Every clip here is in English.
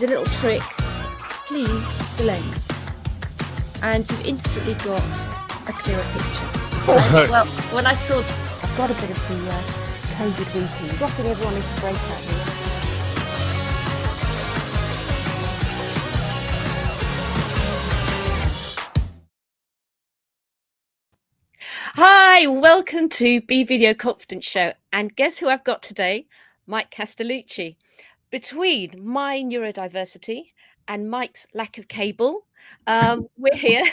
is a little trick. Clean the lens, and you've instantly got a clearer picture. And, well, when I saw, I've got a bit of the COVID weeping, dropping everyone into breakout here. Hi, welcome to Be Video Confidence Show. And guess who I've got today? Mike Castellucci. Between my neurodiversity and Mike's lack of cable, we're here.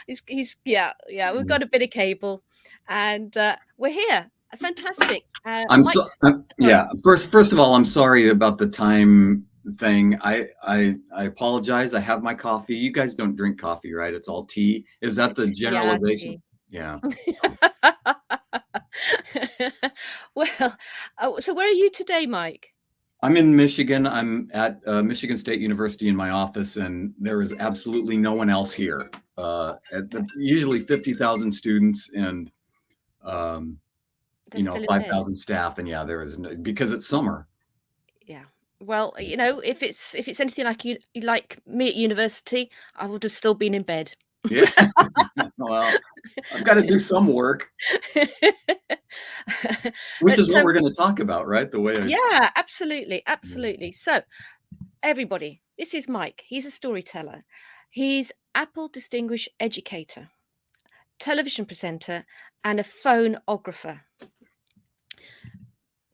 We've got a bit of cable, and we're here. Fantastic. First of all, I'm sorry about the time thing. I apologize. I have my coffee. You guys don't drink coffee, right? It's all tea. Is that the generalization? Yeah. Well, so where are you today, Mike? I'm in Michigan. I'm at Michigan State University in my office, and there is absolutely no one else here. Usually 50,000 students and 5,000 staff, and there is because it's summer. Yeah. Well, if it's anything like you like me at university, I would have still been in bed. Yeah. Well, I've got to do some work. Which is what we're going to talk about, right? Yeah, absolutely. So, everybody, this is Mike. He's a storyteller. He's Apple Distinguished Educator, television presenter, and a phonographer.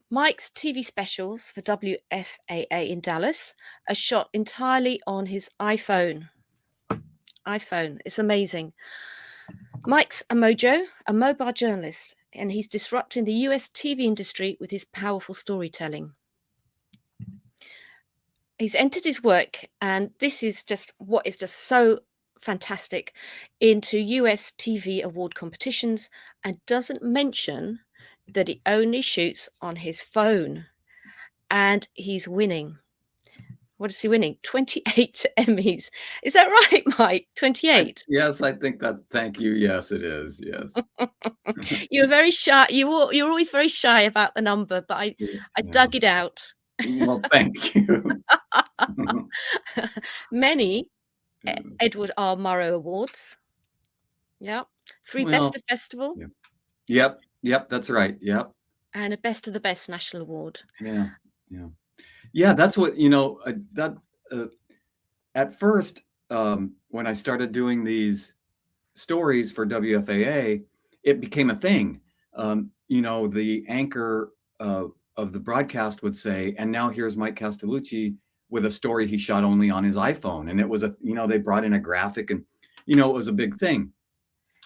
Mike's TV specials for WFAA in Dallas are shot entirely on his iPhone. It's amazing. Mike's a MOJO, a mobile journalist, and he's disrupting the US TV industry with his powerful storytelling. He's entered his work, and this is just what is just so fantastic, into US TV award competitions, and doesn't mention that he only shoots on his phone, and he's winning. What is he winning? 28 Emmys. Is that right, Mike? 28? Yes, I think that's. Thank you. Yes, it is. Yes. You're very shy. You're always very shy about the number, but I dug it out. Well, thank you. Many Edward R. Murrow Awards. Yeah. 3 Best of Festival. Yep. That's right. Yep. And a Best of the Best National Award. Yeah. That's what at first, when I started doing these stories for WFAA, it became a thing. The anchor of the broadcast would say, and now here's Mike Castellucci with a story he shot only on his iPhone. And it was they brought in a graphic, and, it was a big thing,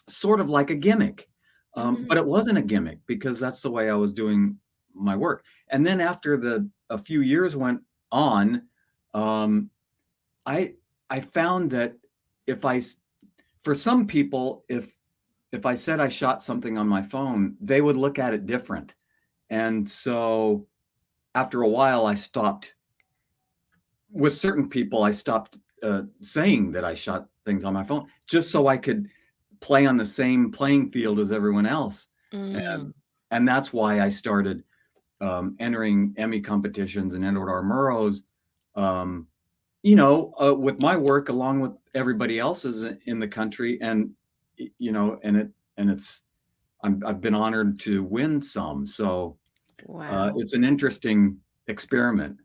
sort of like a gimmick. But it wasn't a gimmick, because that's the way I was doing my work. And then after a few years went on, I found that for some people, if I said I shot something on my phone, they would look at it different. And so after a while, I stopped. With certain people, I stopped saying that I shot things on my phone, just so I could play on the same playing field as everyone else. And that's why I started entering Emmy competitions and Edward R. Murrow's, with my work along with everybody else's in the country. And, I've been honored to win some. So it's an interesting experiment.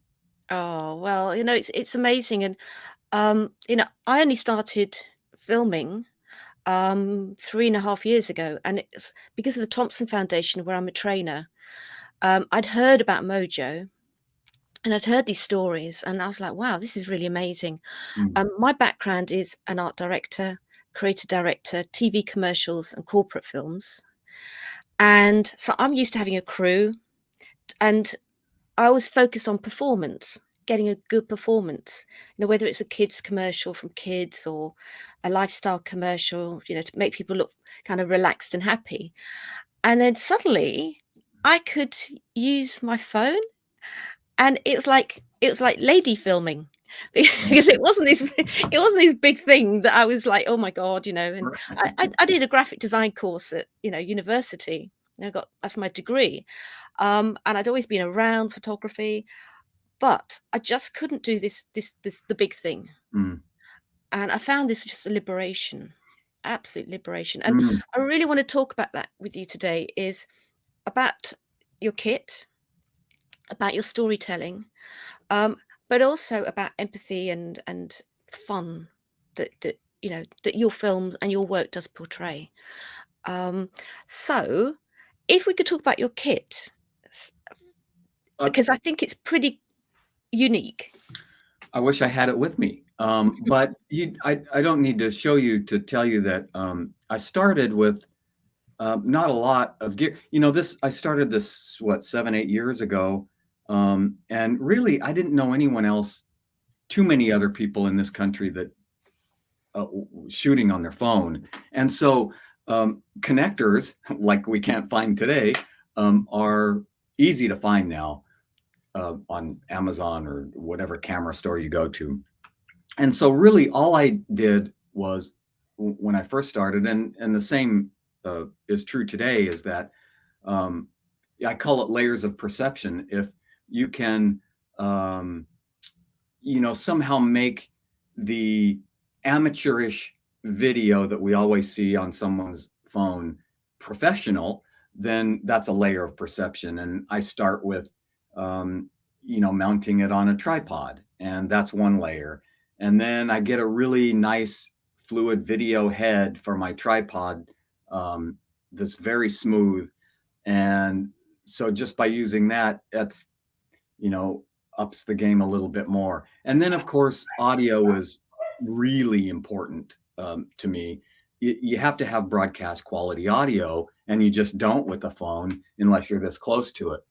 Oh, well, it's amazing. And, I only started filming 3.5 years ago, and it's because of the Thompson Foundation, where I'm a trainer. I'd heard about MOJO, and I'd heard these stories, and I was like, wow, this is really amazing. My background is an art director, creative director, TV commercials and corporate films. And so I'm used to having a crew, and I was focused on performance, getting a good performance, whether it's a kids commercial from kids or a lifestyle commercial, to make people look kind of relaxed and happy. And then suddenly I could use my phone, and it was like lady filming, because it wasn't this big thing that I was like, oh my God, and I did a graphic design course at, university. That's my degree. And I'd always been around photography, but I just couldn't do this the big thing. Mm. And I found this just a liberation, absolute liberation. And Mm. I really want to talk about that with you today, is about your kit, about your storytelling, um, but also about empathy and fun that that your films and your work does portray. Um, so, if we could talk about your kit, Uh, because I think it's pretty unique. I wish I had it with me. But I don't need to show you to tell you that I started with not a lot of gear. I started this, what, 7, 8 years ago. And really, I didn't know anyone else, too many other people in this country that shooting on their phone. And so connectors, like we can't find today, are easy to find now on Amazon or whatever camera store you go to. And so really all I did was, when I first started, and the same is true today, is that um, I call it layers of perception. If you can, um, somehow make the amateurish video that we always see on someone's phone professional, then that's a layer of perception. And I start with, mounting it on a tripod, and that's one layer. And then I get a really nice fluid video head for my tripod, that's very smooth. And so just by using that, that's, you know, ups the game a little bit more. And then, of course, audio is really important to me. You have to have broadcast quality audio, and you just don't with a phone unless you're this close to it.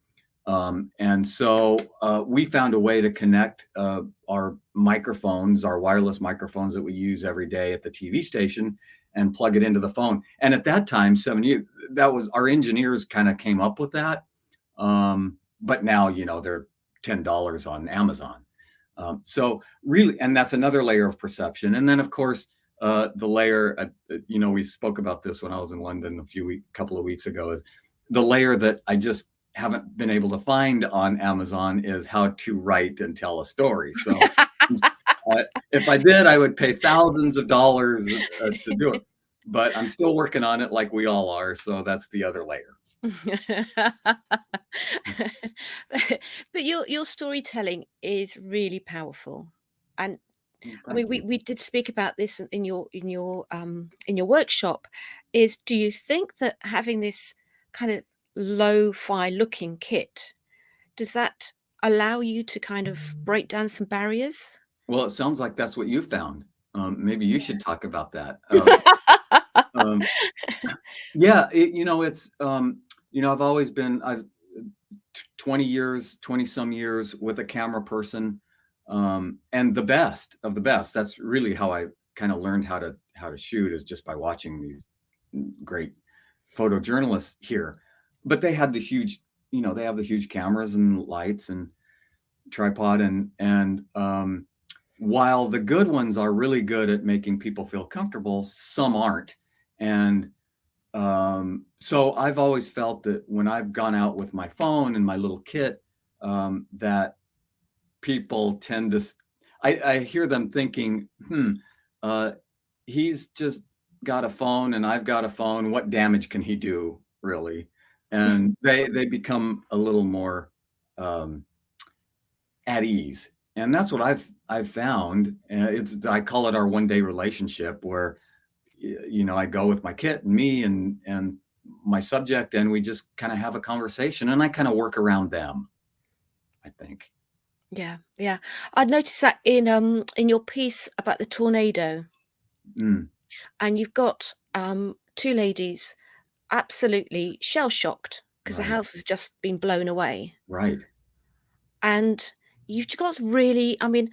And so we found a way to connect our microphones, our wireless microphones that we use every day at the TV station, and plug it into the phone. And at that time, 7 years, that was, our engineers kind of came up with that. But now, they're $10 on Amazon. So really, and that's another layer of perception. And then, of course, the layer, we spoke about this when I was in London couple of weeks ago, is the layer that I just haven't been able to find on Amazon, is how to write and tell a story. So if I did, I would pay thousands of dollars to do it. But I'm still working on it, like we all are. So that's the other layer. But your storytelling is really powerful. And I mean, Thank you. we did speak about this in your workshop. Is, do you think that having this kind of lo-fi looking kit, does that allow you to kind of break down some barriers? Well, it sounds like that's what you found. Maybe you should talk about that. Um, yeah, it's, I've always been, 20 years, 20 some years with a camera person, and the best of the best. That's really how I kind of learned how to shoot, is just by watching these great photojournalists here. But they had this huge, they have the huge cameras and lights and tripod, and while the good ones are really good at making people feel comfortable, some aren't. And so I've always felt that when I've gone out with my phone and my little kit, that people tend to, I hear them thinking, uh, he's just got a phone and I've got a phone. What damage can he do, really? And they become a little more at ease. And that's what I've found. I call it our one-day relationship, where I go with my kit and me and my subject, and we just kind of have a conversation, and I kind of work around them, I think. Yeah, yeah. I noticed that in your piece about the tornado, Mm, and you've got two ladies absolutely shell shocked because the right, house has just been blown away. right. And you've got really, I mean,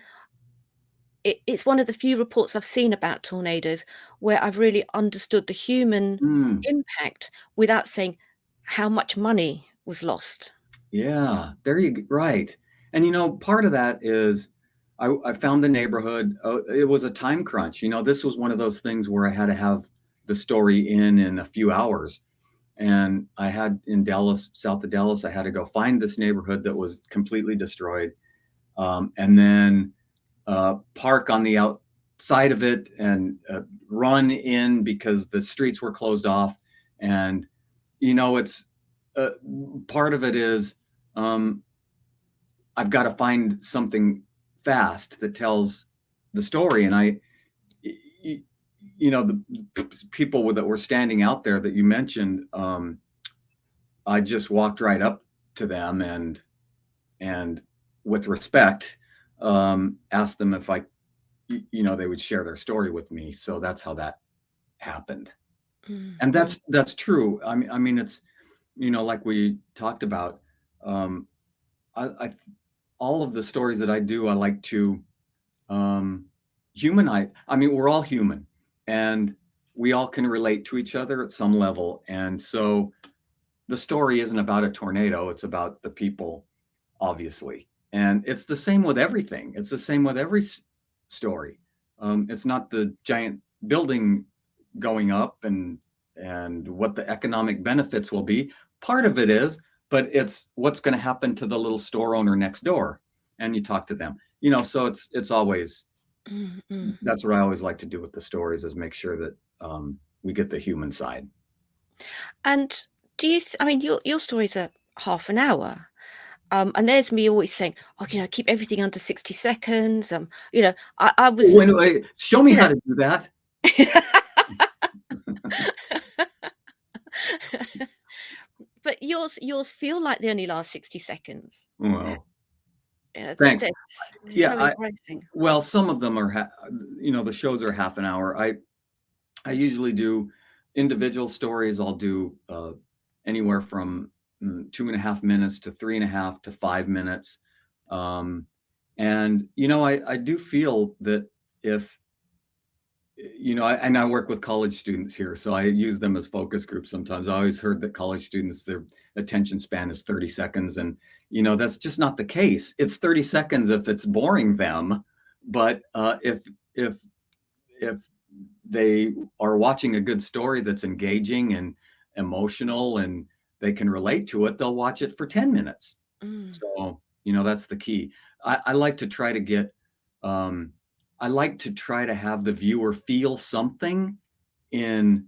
it's one of the few reports I've seen about tornadoes where I've really understood the human Mm, impact without saying how much money was lost. yeah, right. And part of that is I found the neighborhood. It was a time crunch. This was one of those things where I had to have the story in a few hours. And I had, in Dallas, south of Dallas, I had to go find this neighborhood that was completely destroyed. and then park on the outside of it and run in because the streets were closed off. And, it's part of it is I've got to find something fast that tells the story. And the people that were standing out there that you mentioned, I just walked right up to them and with respect, asked them if they would share their story with me. So that's how that happened. And that's true. I mean, it's, like we talked about, I all of the stories that I do, I like to humanize. I mean, we're all human, and we all can relate to each other at some level. And so the story isn't about a tornado; it's about the people, obviously. And it's the same with everything. It's the same with every story. It's not the giant building going up and what the economic benefits will be. Part of it is, but it's what's going to happen to the little store owner next door. And you talk to them, so it's always, that's what I always like to do with the stories, is make sure that we get the human side. And do you I mean, your stories are half an hour. And there's me always saying, "Oh, keep everything under 60 seconds." I was, Wait, show me you how know to do that. But yours feel like they only last 60 seconds. Well, thanks. That's Yeah, so engrossing. well, some of them are, the shows are half an hour. I usually do individual stories. I'll do anywhere from 2.5 minutes to 3.5 to 5 minutes. And, I do feel that if, and I work with college students here, so I use them as focus groups sometimes. I always heard that college students, their attention span is 30 seconds. And, that's just not the case. It's 30 seconds if it's boring them. But if they are watching a good story that's engaging and emotional and they can relate to it, they'll watch it for 10 minutes. So, that's the key. I like to try to get, I like to try to have the viewer feel something in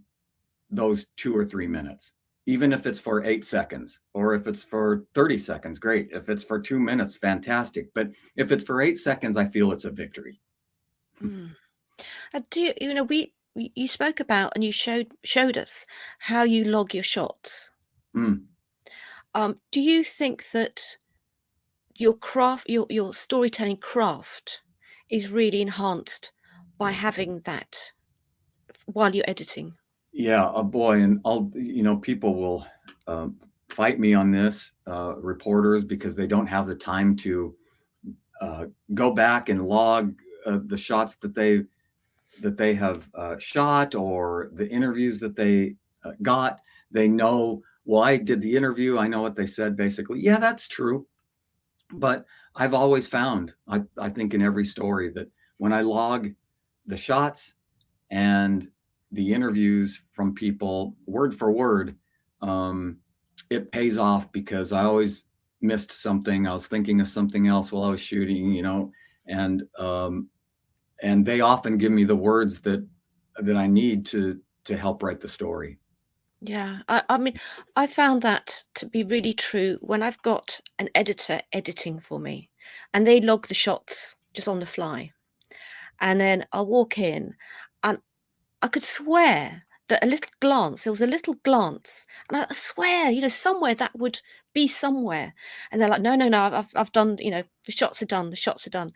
those 2 or 3 minutes, even if it's for 8 seconds, or if it's for 30 seconds, great. If it's for 2 minutes, fantastic. But if it's for 8 seconds, I feel it's a victory. Do you spoke about, and you showed us how you log your shots. Mm. Do you think that your craft, your storytelling craft, is really enhanced by having that while you're editing? Yeah, boy, and people will fight me on this, reporters, because they don't have the time to go back and log the shots that they have shot, or the interviews that they got. They know, well, I did the interview, I know what they said, basically. Yeah, that's true. But I've always found, I think in every story, that when I log the shots and the interviews from people word for word, it pays off, because I always missed something. I was thinking of something else while I was shooting, and they often give me the words that I need to help write the story. Yeah, I mean, I found that to be really true when I've got an editor editing for me, and they log the shots just on the fly. And then I'll walk in, and I could swear that there was a little glance, and I swear, somewhere that would be somewhere. And they're like, "No, no, no, I've done, the shots are done, the shots are done."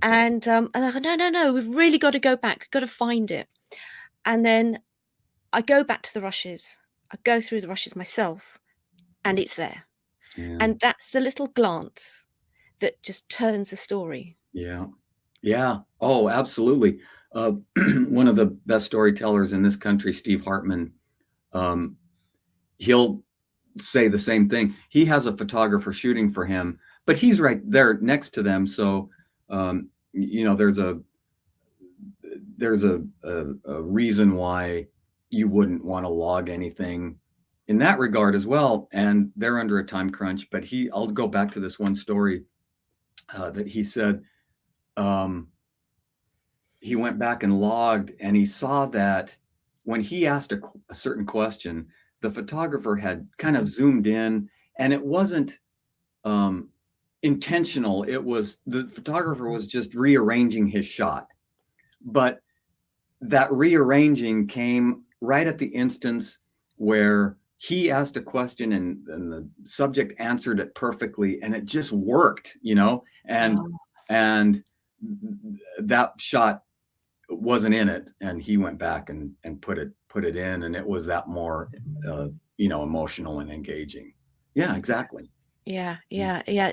And I go, "No, no, no, we've really got to go back, got to find it." And then I go back to the rushes. I go through the rushes myself, and it's there. Yeah. And that's the little glance that just turns a story. Yeah. Yeah. Oh, absolutely. One of the best storytellers in this country, Steve Hartman, he'll say the same thing. He has a photographer shooting for him, but he's right there next to them. So, there's a reason why you wouldn't want to log anything in that regard as well. And they're under a time crunch. But I'll go back to this one story that he said, um, he went back and logged, and he saw that when he asked a certain question, the photographer had kind of zoomed in, and it wasn't um, intentional. It was the photographer was just rearranging his shot, but that rearranging came right at the instance where he asked a question, and the subject answered it perfectly, and it just worked, you know, Oh, and that shot wasn't in it, and he went back and put it in, and it was that more you know, emotional and engaging. Yeah, exactly. yeah, Mm. yeah, yeah.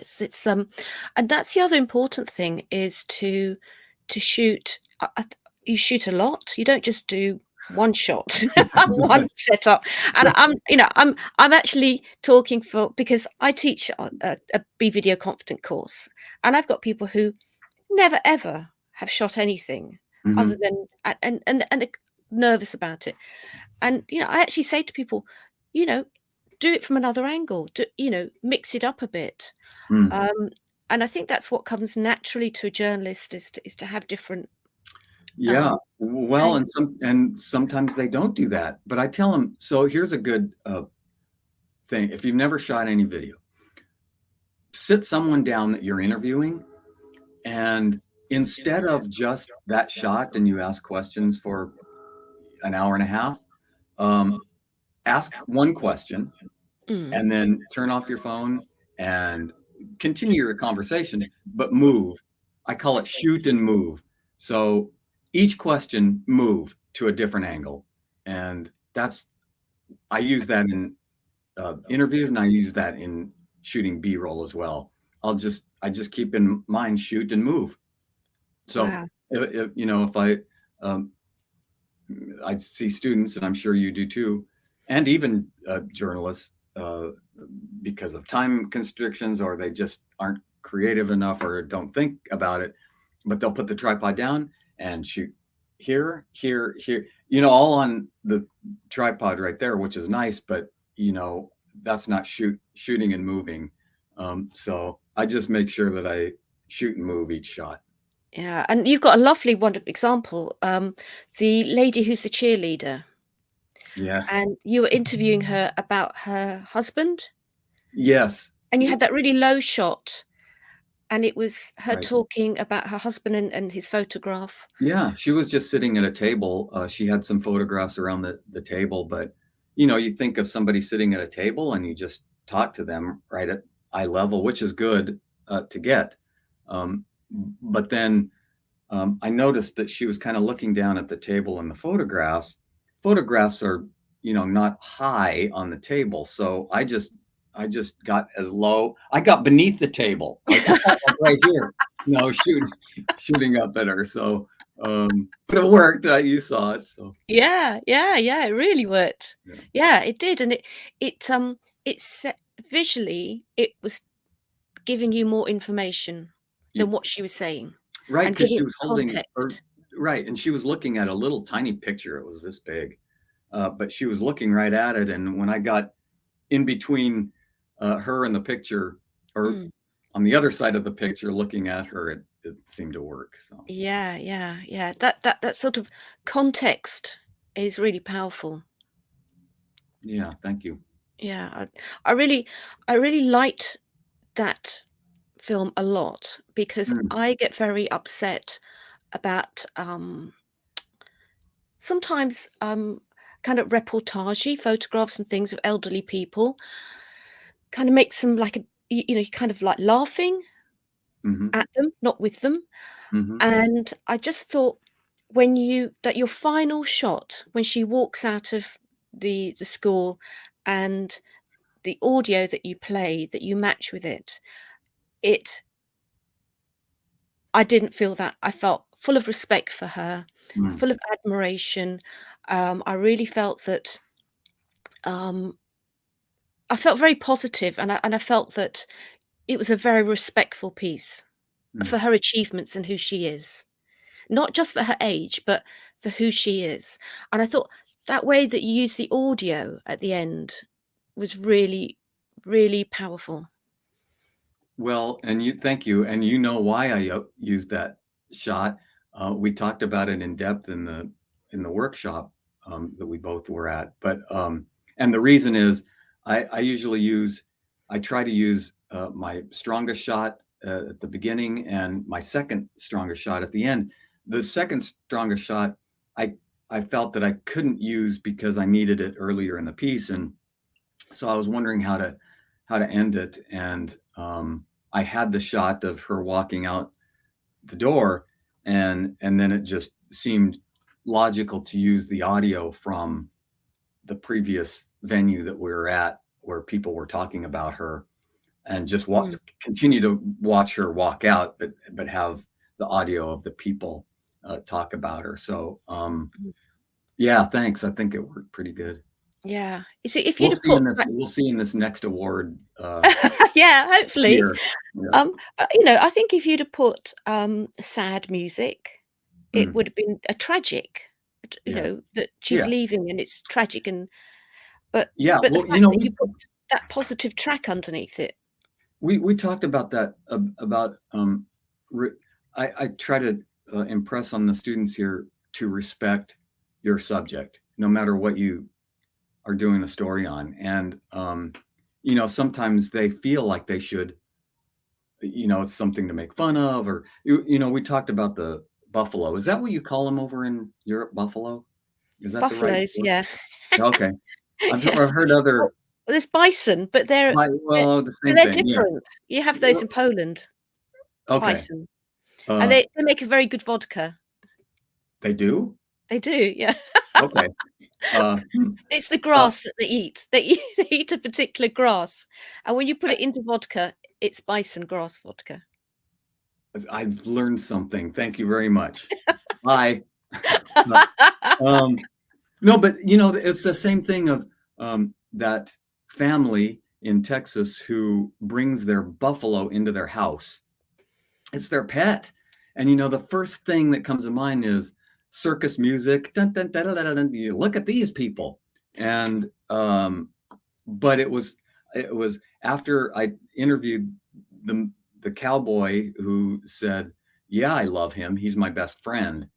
And that's the other important thing is to shoot. You shoot a lot. You don't just do one shot, one Yes. setup. And I'm actually talking for because I teach a Be Video Confident course, and I've got people who never ever have shot anything other Hmm. than and are nervous about it. And I actually say to people, you know, do it from another angle. Mix it up a bit. Mm. Um, and I think that's what comes naturally to a journalist is to have different Yeah. um, Well, angles. and sometimes they don't do that. But I tell them, so here's a good thing. If you've never shot any video, sit someone down that you're interviewing, and instead of just that shot and you ask questions for an hour and a half, um, ask one question Mm. and then turn off your phone and continue your conversation, but move. I call it shoot and move. So each question, move to a different angle. And that's, I use that in interviews, and I use that in shooting B-roll as well. I just keep in mind, shoot and move. So Wow. if you know, if um, I see students, and I'm sure you do too, and even journalists, because of time constrictions, or they just aren't creative enough or don't think about it, but they'll put the tripod down and shoot here, here, here, you know, all on the tripod right there, which is nice, but you know, that's not shooting and moving. So I just make sure that I shoot and move each shot. Yeah, and you've got a lovely wonderful example. The lady who's the cheerleader, Yes. and you were interviewing her about her husband, Yes. and you had that really low shot, and it was her Right. talking about her husband and his photograph. Yeah, she was just sitting at a table. She had some photographs around the table, but you know, you think of somebody sitting at a table and you just talk to them right at eye level, which is good to get. Um, but then I noticed that she was kind of looking down at the table in the photographs. Photographs are, you know, not high on the table, so I just got as low. I got beneath the table, like, like right here, you know, shooting up at her. So, but it worked. You saw it, so Yeah, yeah, yeah, it really worked. yeah. Yeah, it did, and it set visually, it was giving you more information than what she was saying Right, and because giving she it was holding, or context. right, and she was looking at a little tiny picture. It was this big, but she was looking right at it. And when I got in between her and the picture, or Mm. on the other side of the picture, looking at her, it seemed to work. So Yeah, yeah, yeah. That sort of context is really powerful. yeah, thank you. Yeah, I really I really liked that film a lot because Mm, I get very upset about, sometimes, kind of reportagey photographs and things of elderly people, kind of makes them like kind of like laughing hmm. at them, not with them. Hmm. And I just thought that your final shot, when she walks out of the school and the audio that you play, that you match with it, it I didn't feel that. I felt full of respect for her, Mm, full of admiration. I really felt that, um, I felt very positive, and I felt that it was a very respectful piece mm. for her achievements and who she is. Not just for her age, but for who she is. And I thought that way that you use the audio at the end was really, really powerful. Well, and thank you. And you know why I used that shot. We talked about it in depth in the workshop that we both were at. But and the reason is I usually I try to use my strongest shot at the beginning and my second strongest shot at the end. The second strongest shot, I I felt that I couldn't use because I needed it earlier in the piece, and so I was wondering how to end it, and I had the shot of her walking out the door, and then it just seemed logical to use the audio from the previous venue that we were at, where people were talking about her, and just Mm, continue to watch her walk out, but have the audio of the people talk about her. So mm. yeah, thanks. I think it worked pretty good. Yeah. You see, if you'd have put that We'll see in this next award yeah, hopefully. year. Yeah. I think if you'd have put, sad music, it Mm, would have been a tragic, yeah. that she's Yeah. leaving and it's tragic and but Yeah. but the Well, fact that you put that positive track underneath it. we talked about that about re I try to impress on the students here to respect your subject, no matter what you are doing a story on. And sometimes they feel like they should, it's something to make fun of, or we talked about the buffalo. Is that what you call them over in Europe, buffalo? Is that the right Buffaloes, word? yeah. Okay. Yeah. I've heard Well, other, there's bison, but they're well, the same they're thing. Yeah. different. You have those in Poland, Okay. bison, and Uh, they make a very good vodka. they do? They do, yeah. Okay. Hmm. It's the Uh, grass that they eat. They eat a particular grass, and when you put it into vodka, it's bison grass vodka. I've learned something. Thank you very much. Bye. Uh, um, no, but it's the same thing of that family in Texas who brings their buffalo into their house. It's their pet. And the first thing that comes to mind is circus music. Dun, dun, dun, dun, dun, dun. You look at these people. And but it was after I interviewed the the cowboy who said, "Yeah, I love him. He's my best friend."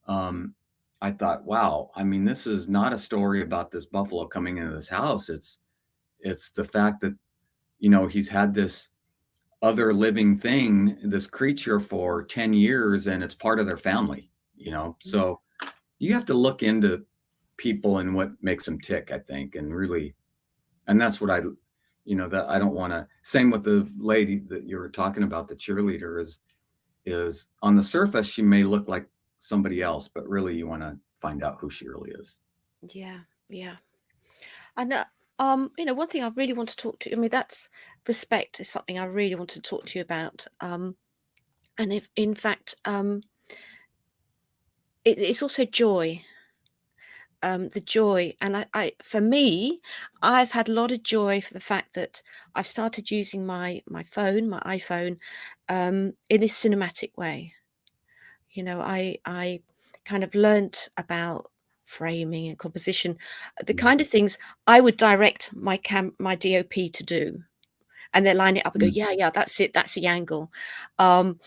Um, I thought, wow, I mean, this is not a story about this buffalo coming into this house. It's the fact that he's had this other living thing, this creature for 10 years, and it's part of their family. Mm, So you have to look into people and what makes them tick, I think, and really, and that's what that I don't want to. Same with the lady that you were talking about, the cheerleader is on the surface she may look like somebody else, but really you want to find out who she really is. yeah, yeah. And, one thing I really want to talk to I mean, that's respect is something I really want to talk to you about. And if in fact, it's also joy. The joy, and for me, I've had a lot of joy for the fact that I've started using my phone, my iPhone, in this cinematic way. I kind of learnt about framing and composition, the Mhm. kind of things I would direct my DOP to do, and then line it up and go, Mm. "Yeah, yeah, that's it, that's the angle." Um,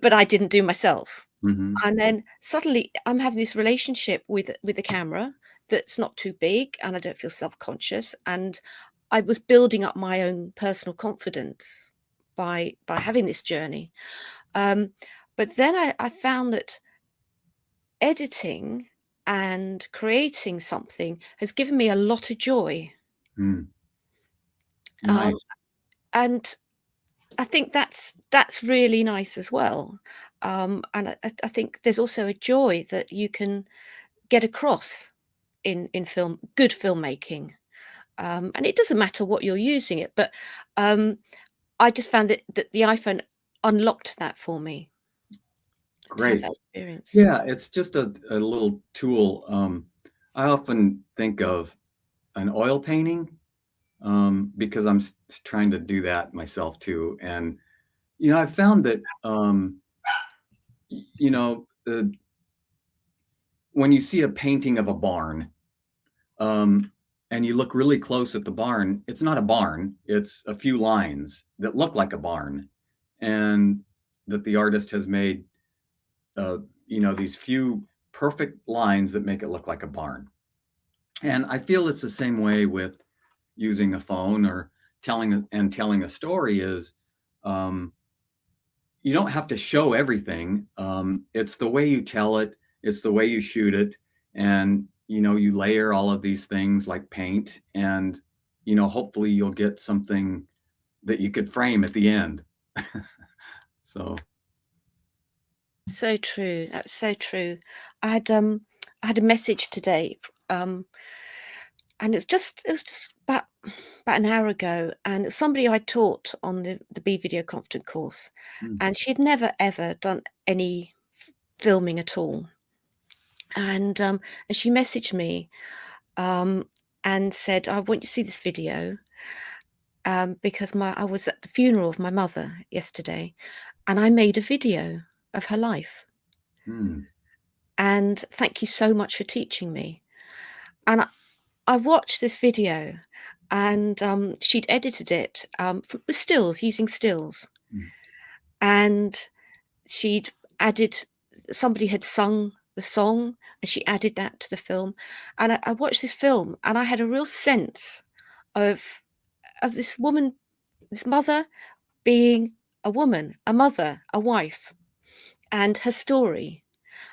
but I didn't do myself. Mhm. And then suddenly I'm having this relationship with the camera that's not too big, and I don't feel self-conscious, and I was building up my own personal confidence by having this journey. Um, but then I found that editing and creating something has given me a lot of joy. Mm. Um, Nice. and I think that's really nice as well. And I think there's also a joy that you can get across in good filmmaking. And it doesn't matter what you're using it, but um, I just found that the iPhone unlocked that for me to have Great. that experience. Yeah, it's just a little tool. I often think of an oil painting because I'm trying to do that myself too. And I found that y- you know uh, when you see a painting of a barn, um, and you look really close at the barn, it's not a barn, it's a few lines that look like a barn, and that the artist has made, these few perfect lines that make it look like a barn. And I feel it's the same way with using a phone or telling a story is, um, you don't have to show everything. It's the way you tell it, it's the way you shoot it, and you layer all of these things like paint, and hopefully you'll get something that you could frame at the end. So, So true. That's so true. I had a message today, and it was just about an hour ago, and it's somebody I taught on the B Video Confident course, mm, and she'd never ever done any filming at all. And she messaged me, um, and said, "I want you to see this video, because I was at the funeral of my mother yesterday, and I made a video of her life. mm, And thank you so much for teaching me." And I watched this video, and she'd edited it with stills, using stills, mm. and she'd added. Somebody had sung the song, and she added that to the film. And I watched this film, and I had a real sense of this woman, this mother being a woman, a mother, a wife, and her story.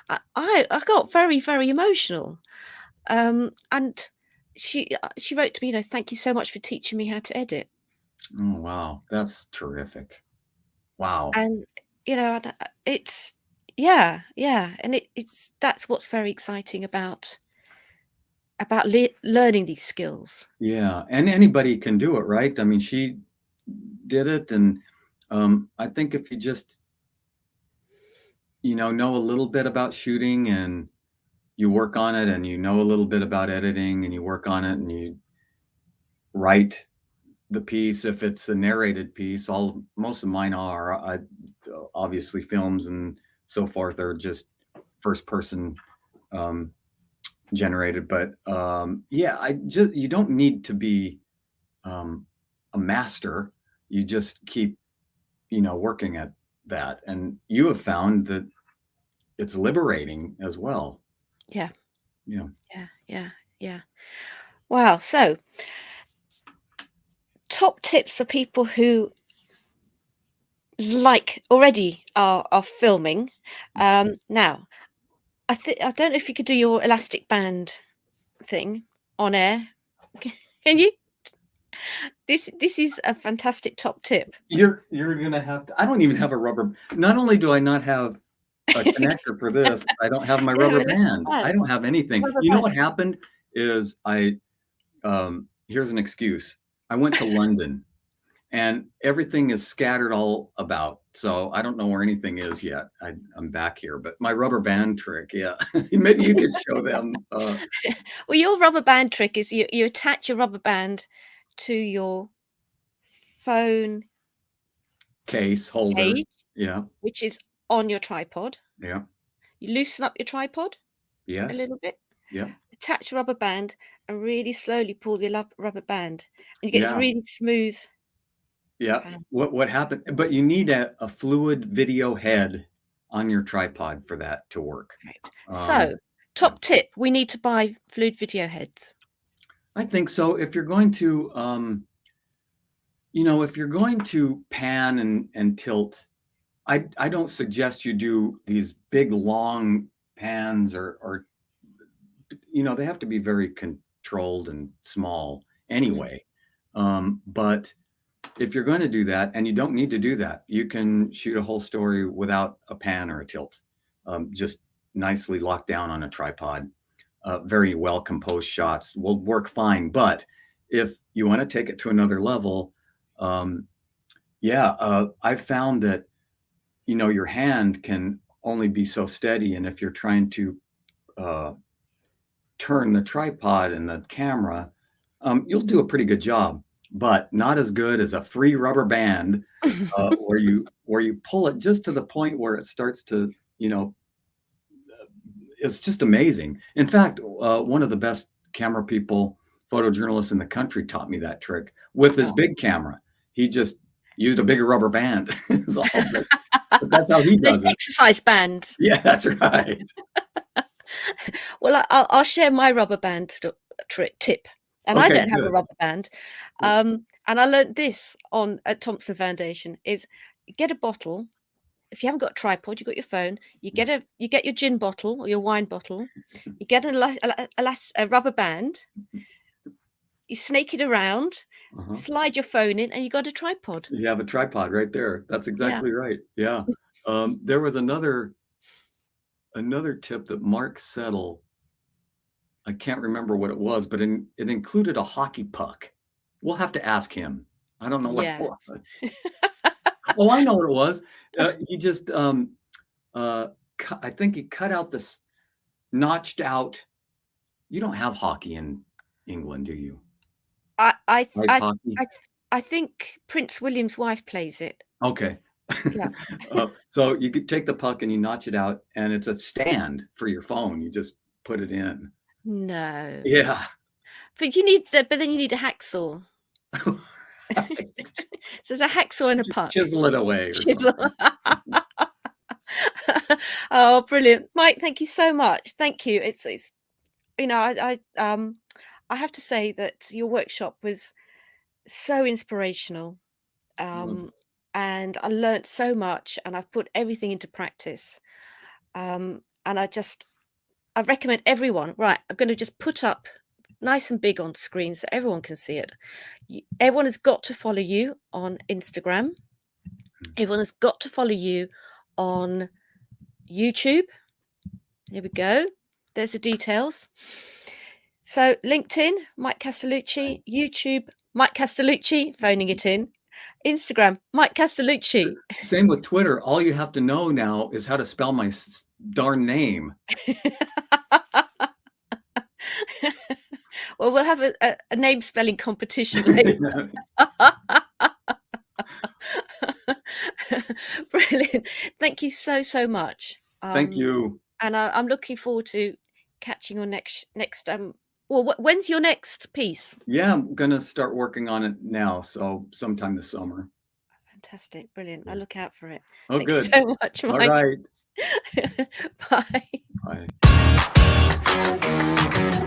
I got very, very emotional. And she wrote to me, "Thank you so much for teaching me how to edit." Oh, wow, that's terrific. Wow. And, it's yeah, yeah, and it's that's what's very exciting about learning these skills. Yeah, and anybody can do it, right? I mean, she did it, and I think if you just know a little bit about shooting, and you work on it, and you know a little bit about editing, and you work on it, and you write the piece. If it's a narrated piece, all most of mine are. Obviously films and so forth are just first person um, generated, but yeah, I just you don't need to be um, a master. You just keep working at that, and you have found that it's liberating as well. Yeah, Yeah. yeah, yeah, yeah. Wow. So, top tips for people who already are filming. Now, I don't know if you could do your elastic band thing on air. Can you? This is a fantastic top tip. You're gonna have to. I don't even have a rubber. Not only do I not have a connector for this, I don't have my You know, rubber elastic band. I band, don't have anything. rubber You know band. what happened is here's an excuse. I went to London, and everything is scattered all about. So I don't know where anything is yet. I'm back here, but my rubber band trick, yeah. Maybe you could show them Well, your rubber band trick is you attach your rubber band to your phone case holder. cage, Yeah, which is on your tripod. yeah, You loosen up your tripod a yes, little bit, yeah, attach your rubber band, and really slowly pull the rubber band, and you get this yeah. really smooth Yeah. band. What happened? But you need a fluid video head on your tripod for that to work. Right. Um, So, yeah, top tip: we need to buy fluid video heads. I think so. If you're going to, if you're going to pan and tilt, I don't suggest you do these big long pans, or they have to be very controlled and small Mm. anyway. But if you're going to do that, and you don't need to do that, you can shoot a whole story without a pan or a tilt, just nicely locked down on a tripod. Very well composed shots will work fine. But if you want to take it to another level, um, yeah, I've found that your hand can only be so steady, and if you're trying to uh, turn the tripod and the camera, you'll do a pretty good job, but not as good as a free rubber band, where you pull it just to the point where it starts to, it's just amazing. In fact, one of the best camera people, photojournalist in the country taught me that trick with his big camera. He just used a bigger rubber band. Is all, but that's how he There's does it. exercise band. Yeah, that's right. Well, I'll share my rubber band tip. And I Okay, don't have a good. rubber band. And I learned this at Thompson Foundation is get a bottle. If you haven't got a tripod, you've got your phone. You get your gin bottle or your wine bottle. You get a rubber band. You snake it around, slide your phone in, and you got a tripod. You have a tripod right there. That's exactly right. Yeah. There was another tip that Mark Settle, I can't remember what it was, but it included a hockey puck. We'll have to ask him. I don't know what it was. Oh, I know what it was. He just, I think he cut out this, notched out. You don't have hockey in England, do you? I hockey? I think Prince William's wife plays it. Okay. Yeah. So you could take the puck and you notch it out, and it's a stand for your phone. You just put it in. No. Yeah. But then you need a hacksaw. So there's a hacksaw and a puck. Chisel it away. Oh, brilliant, Mike! Thank you so much. Thank you. It's I have to say that your workshop was so inspirational, and I learnt so much, and I've put everything into practice. And I recommend everyone. Right, I'm going to just put up nice and big on screen so everyone can see it. Everyone has got to follow you on Instagram. Everyone has got to follow you on YouTube. Here we go. There's the details. So LinkedIn, Mike Castellucci. YouTube, Mike Castellucci, phoning it in. Instagram, Mike Castellucci. Same with Twitter. All you have to know now is how to spell my darn name. Well, we'll have a name spelling competition later. Brilliant. Thank you so much. Thank you. And I'm looking forward to catching your next well, when's your next piece? Yeah, I'm going to start working on it now. So sometime this summer. Fantastic. Brilliant. I look out for it. Oh, Thanks good. so much, Mike. All right. Bye. Bye.